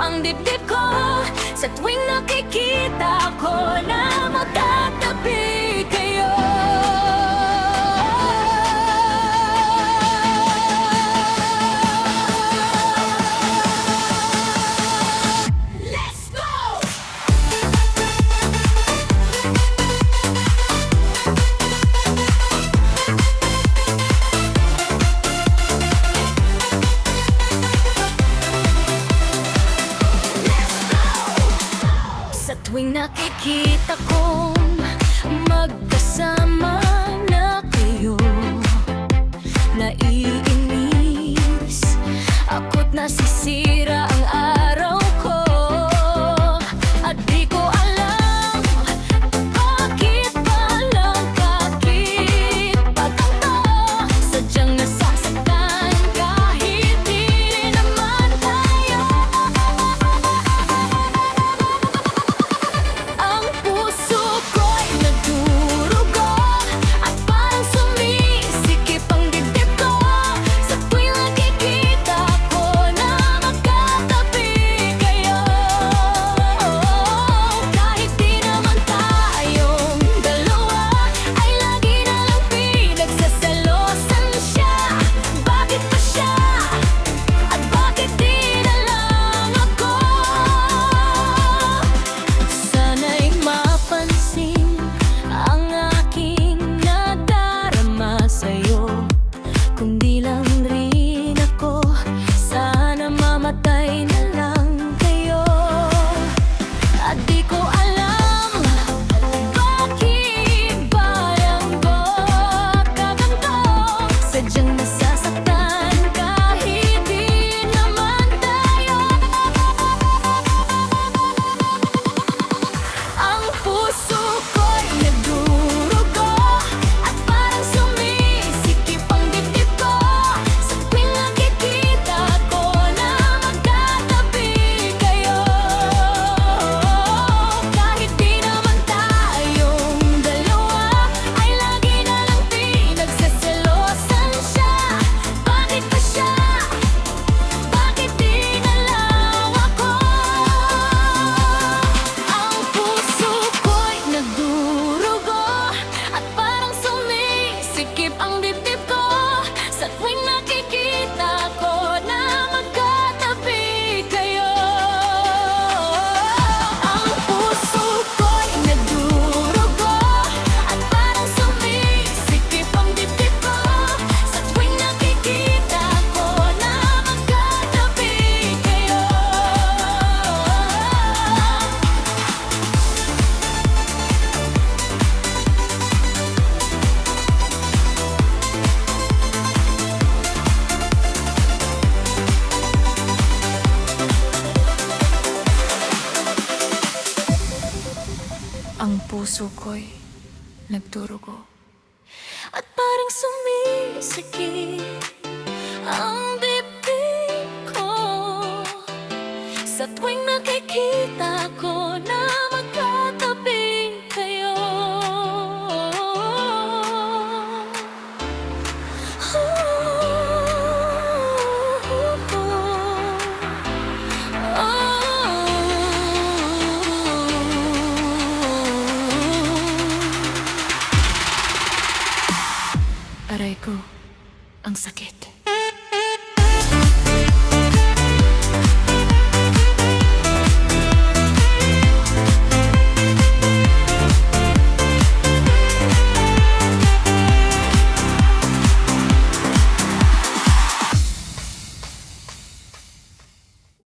ang dibdib ko sa tuwing nakikita ko na magkatabi kayo. Sa tuwing nakikita kong magkasama na kayo, naiinis ako't nasisira ang araw ko. At di ko alam bakit palang kakipagkanto, sadyang nasasaktan kahit di naman tayo. Ang puso ko'y nagdurugo at parang sumisikip ang dibdib ko sa tuwing nakikita ko na magkatabi kayo. Kahit di naman tayong dalawa, ay lagi na lang pinagsaselosan siya. Bakit pa siya? At bakit di na lang ako? Sana'y mapansin ang aking nadarama sa'yo. Kung di lang rin ako, sana mamatay na lang kayo. At di ko alam bakit parang magkaganto, sadyang nasasaktan kahit di naman tayo. Ang puso ko'y nagdurugo at parang sumisikip ang dibdib ko sa tuwing nakikita ko na magkatabi kayo. Kahit di naman tayong dalawa, ay lagi na lang pinagsaselosan siya. Bakit pa siya? Bakit di na lang ako? Ang puso ko'y nagdurugo at parang sumisikip ang dibdib ko sa tuwing nakikita ko na magkatabi kayo. Ang puso ko'y nagdurugo at parang sumisikip ang dibdib ko sa tuwing nakikita ko na magkatabi kayo. Ang puso ko'y nagdurugo at parang sumisikip ang dibdib ko sa tuwing nakikita ko na magkatabi kayo. Aray ko, ang sakit.